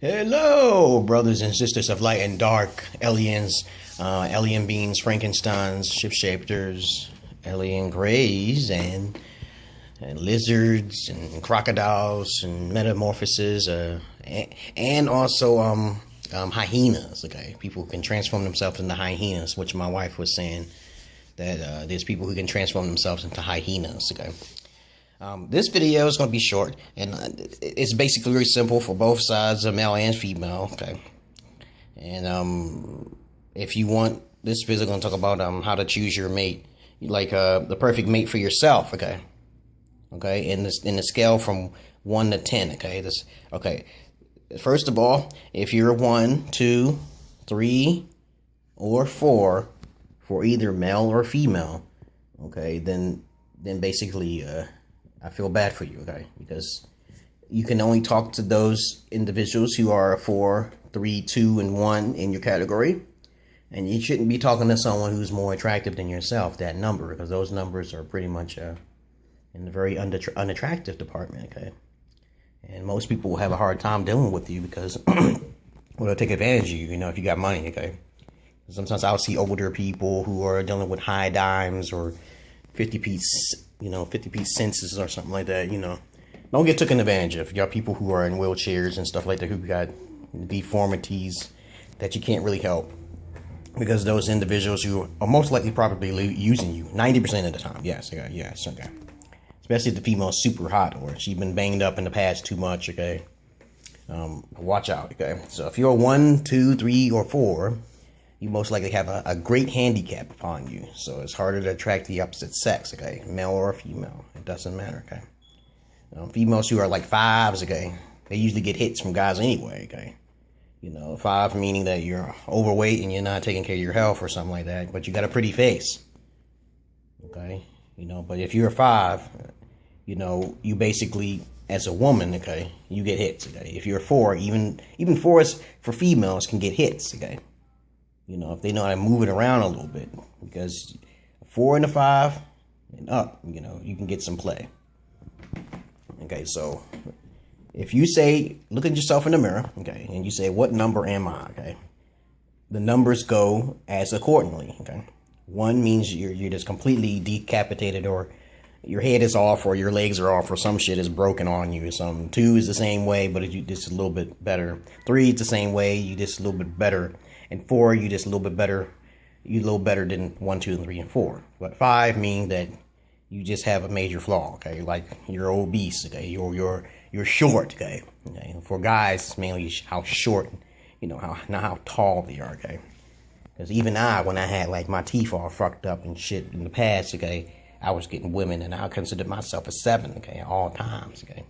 Hello, brothers and sisters of light and dark, aliens, alien beings, Frankensteins, shapeshifters, alien greys, and lizards, and crocodiles, and metamorphoses, and also hyenas. Okay, people who can transform themselves into hyenas, which my wife was saying that there's people who can transform themselves into hyenas. Okay. This video is going to be short, and it's basically very simple for both sides, male and female. Okay, and if you want, this video is going to talk about how to choose your mate, like the perfect mate for yourself. Okay, in the scale from 1 to 10. Okay. First of all, if you're 1, 2, 3, or 4 for either male or female, okay, then basically I feel bad for you, okay? Because you can only talk to those individuals who are 4, 3, 2, and 1 in your category. And you shouldn't be talking to someone who's more attractive than yourself, that number, because those numbers are pretty much in the very unattractive department, okay? And most people will have a hard time dealing with you because well, they'll take advantage of you, if you got money, okay? Sometimes I'll see older people who are dealing with high dimes or 50-piece 50-piece census or something like that, Don't get taken advantage of. You got people who are in wheelchairs and stuff like that who got deformities that you can't really help. Because those individuals who are most likely probably using you 90% of the time. Yes, okay. Especially if the female's super hot or she's been banged up in the past too much, okay? Watch out, okay? So if you're 1, 2, 3, or 4, you most likely have a great handicap upon you. So it's harder to attract the opposite sex, okay? Male or female. It doesn't matter, okay? Females who are like 5s, okay? They usually get hits from guys anyway, okay? 5 meaning that you're overweight and you're not taking care of your health or something like that, but you got a pretty face, okay? But if you're a 5, you basically, as a woman, okay, you get hits, okay? If you're a 4, even 4s for females can get hits, okay? If they know how to move it around a little bit, because 4 and a 5 and up, you can get some play. Okay, so if you say, look at yourself in the mirror, okay, and you say, what number am I, okay? The numbers go as accordingly, okay? 1 means you're just completely decapitated, or your head is off, or your legs are off, or some shit is broken on you. 2 is the same way, but you just a little bit better. 3 is the same way, you just a little bit better. And 4, you just a little bit better. You a little better than 1, 2, and 3, and 4. But 5 means that you just have a major flaw, okay? Like you're obese, okay? You're short, okay? For guys, it's mainly how short, not how tall they are, okay? Because even when I had like my teeth all fucked up and shit in the past, okay, I was getting women, and I considered myself a 7, okay, at all times, okay?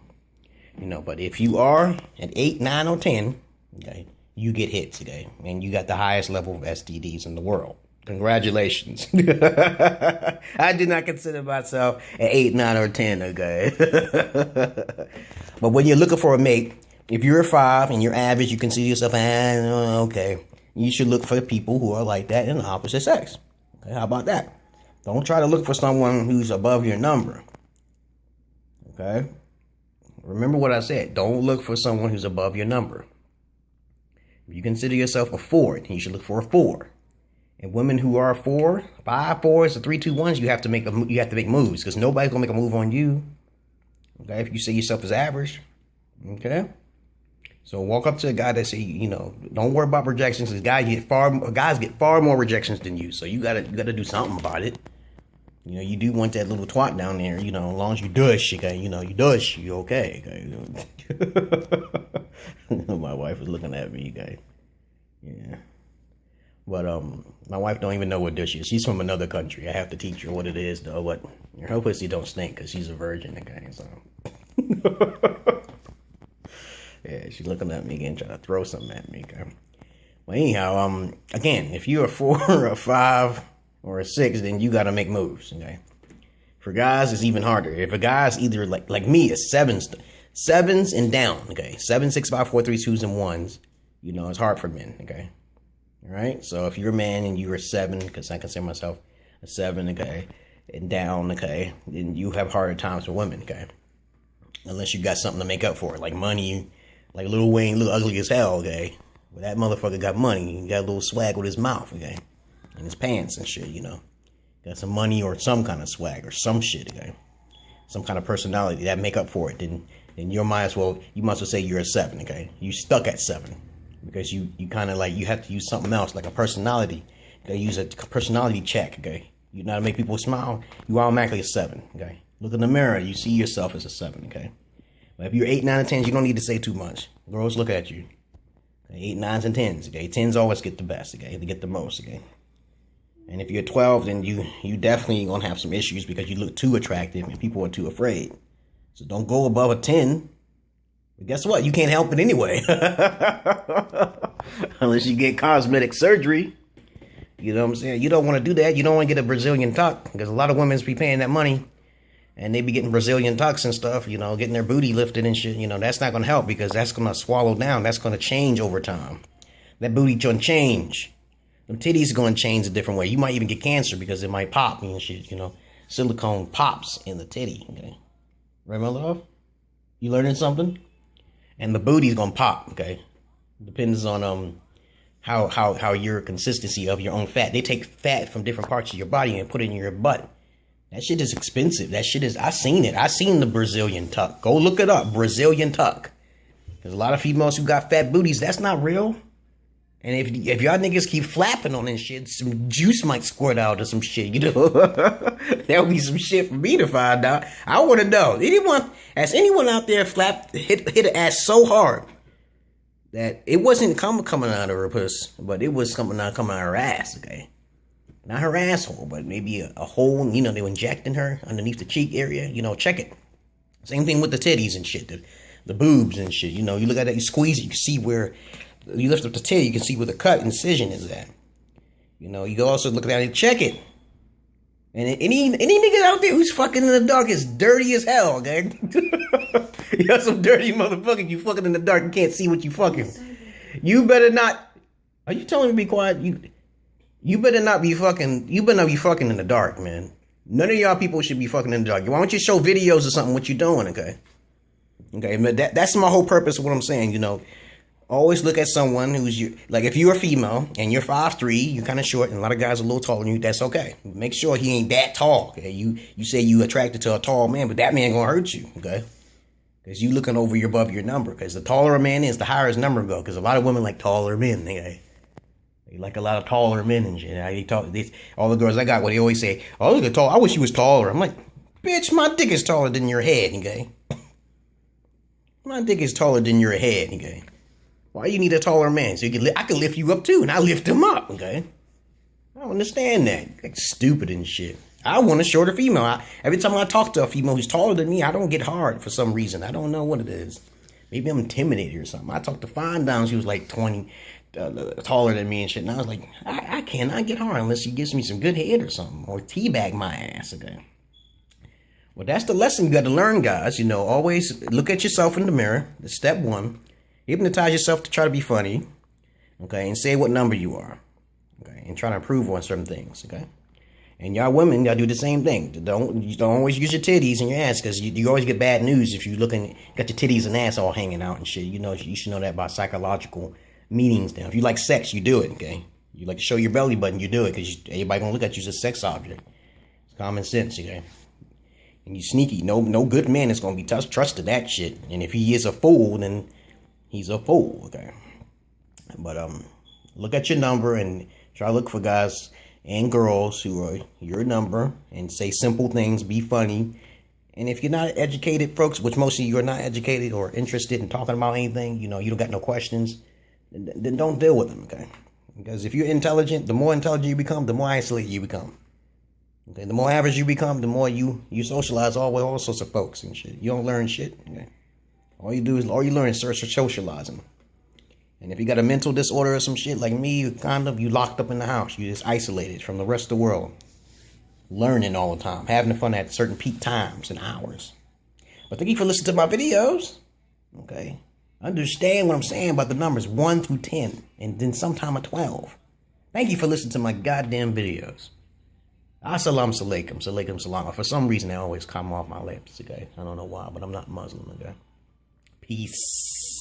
But if you are an 8, 9, or 10, okay, you get hits, okay? And you got the highest level of STDs in the world. Congratulations. I do not consider myself an 8, 9, or 10, okay? But when you're looking for a mate, if you're a 5 and you're average, you consider yourself, okay, you should look for people who are like that in the opposite sex. Okay, how about that? Don't try to look for someone who's above your number. Okay? Remember what I said. Don't look for someone who's above your number. If you consider yourself a 4, then you should look for a 4. And women who are 4, 5, 4s, or 3, 2, 1s, you have to make moves, because nobody's gonna make a move on you. Okay, if you see yourself as average. Okay, so walk up to a guy that say, don't worry about rejections. Because guys get far more rejections than you. So you gotta do something about it. You do want that little twat down there. As long as you dush, okay. You dush, you okay. My wife is looking at me, okay. Yeah. But my wife don't even know what dish is. She's from another country. I have to teach her what it is, though. But her pussy don't stink because she's a virgin, okay. So yeah, she's looking at me again, trying to throw something at me, okay. Well, anyhow, again, if you're a 4 or a 5 or a 6, then you got to make moves, okay. For guys, it's even harder. If a guy's either like me, a 7s and down, okay. 7, 6, 5, 4, 3, 2s, and 1s. It's hard for men, okay. All right. So if you're a man and you're a 7, because I consider myself a 7, okay, and down, okay, then you have harder times with women, okay. Unless you got something to make up for it, like money, Like Lil Wayne, look ugly as hell, okay? But that motherfucker got money. He got a little swag with his mouth, okay? And his pants and shit, you know. Got some money or some kind of swag or some shit, okay? Some kind of personality that make up for it. Then you might as well say you're a 7, okay? You stuck at 7. Because you kind of like, you have to use something else, like a personality. You gotta use a personality check, okay? You know how to make people smile? You automatically a 7, okay? Look in the mirror, you see yourself as a 7, okay? But if you're 8, 9, and 10s, you don't need to say too much. Girls look at you. 8, 9s, and 10s, okay? 10s always get the best, okay? They get the most, okay? And if you're 12, then you definitely gonna have some issues because you look too attractive and people are too afraid. So don't go above a 10. But guess what? You can't help it anyway. Unless you get cosmetic surgery. You know what I'm saying? You don't want to do that. You don't want to get a Brazilian tuck because a lot of women's be paying that money. And they be getting Brazilian tucks and stuff, you know, getting their booty lifted and shit. You know, that's not going to help because that's going to swallow down. That's going to change over time. That booty going to change. Them titties are going to change a different way. You might even get cancer because it might pop and shit, you know. Silicone pops in the titty, okay? Right, my love? You learning something? And the booty's going to pop, okay? Depends on how your consistency of your own fat. They take fat from different parts of your body and put it in your butt. That shit is expensive. That shit is, I seen it. I seen the Brazilian tuck. Go look it up. Brazilian tuck. There's a lot of females who got fat booties. That's not real. And if y'all niggas keep flapping on this shit, some juice might squirt out or some shit, you know. That would be some shit for me to find out. I want to know. Has anyone out there hit an ass so hard that it wasn't coming out of her puss, but it was coming out of her ass, okay? Not her asshole, but maybe a hole, you know, they were injecting her underneath the cheek area. You know, check it. Same thing with the titties and shit, the boobs and shit. You know, you look at it, you squeeze it, you can see where, you lift up the titty, you can see where the cut incision is at. You know, you can also look at it and check it. And any nigga out there who's fucking in the dark is dirty as hell, okay? You got some dirty motherfuckers, you fucking in the dark, you can't see what you fucking. You better not, are you telling me to be quiet? You better not be fucking, you better not be fucking in the dark, man. None of y'all people should be fucking in the dark. Why don't you show videos or something what you doing, okay? Okay, but that's my whole purpose of what I'm saying, you know. Always look at someone who's, like if you're a female and you're 5'3", you're kind of short, and a lot of guys are a little taller than you, that's okay. Make sure he ain't that tall, okay? You say you attracted to a tall man, but that man gonna hurt you, okay? Because you looking above your number, because the taller a man is, the higher his number go, because a lot of women like taller men, okay? They like a lot of taller men and shit. All the girls I got, what they always say, oh, look at tall. I wish you was taller. I'm like, bitch, my dick is taller than your head, okay? My dick is taller than your head, okay? Why you need a taller man? So I can lift you up too, and I lift him up, okay? I don't understand that. Like stupid and shit. I want a shorter female. Every time I talk to a female who's taller than me, I don't get hard for some reason. I don't know what it is. Maybe I'm intimidated or something. I talked to Fine Down. She was like 20. Taller than me and shit, and I was like, I cannot get hard unless she gives me some good head or something, or teabag my ass, okay? Well, that's the lesson you got to learn, guys. You know, always look at yourself in the mirror. That's step 1. Hypnotize yourself to try to be funny, okay, and say what number you are, okay, and try to improve on certain things, okay? And y'all women, y'all do the same thing. You don't always use your titties and your ass, because you always get bad news if you got your titties and ass all hanging out and shit. You know, you should know that by psychological meanings now. If you like sex, you do it, okay? You like to show your belly button, you do it, because everybody gonna look at you as a sex object. It's common sense, okay? And you sneaky. No good man is gonna be trusted that shit. And if he is a fool, then he's a fool, okay? But look at your number and try to look for guys and girls who are your number and say simple things, be funny. And if you're not educated, folks, which most of you are not educated or interested in talking about anything, you know, you don't got no questions, then don't deal with them, okay? Because if you're intelligent, the more intelligent you become, the more isolated you become. Okay, the more average you become, the more you socialize all with all sorts of folks and shit. You don't learn shit, okay? All you learn is socializing. And if you got a mental disorder or some shit like me, you locked up in the house. You just isolated from the rest of the world. Learning all the time, having fun at certain peak times and hours. But thank you for listening to my videos, okay? Understand what I'm saying about the numbers 1 through 10, and then sometime a 12. Thank you for listening to my goddamn videos. Assalamu alaikum, salaikum salam. For some reason, they always come off my lips, okay? I don't know why, but I'm not Muslim, okay? Peace.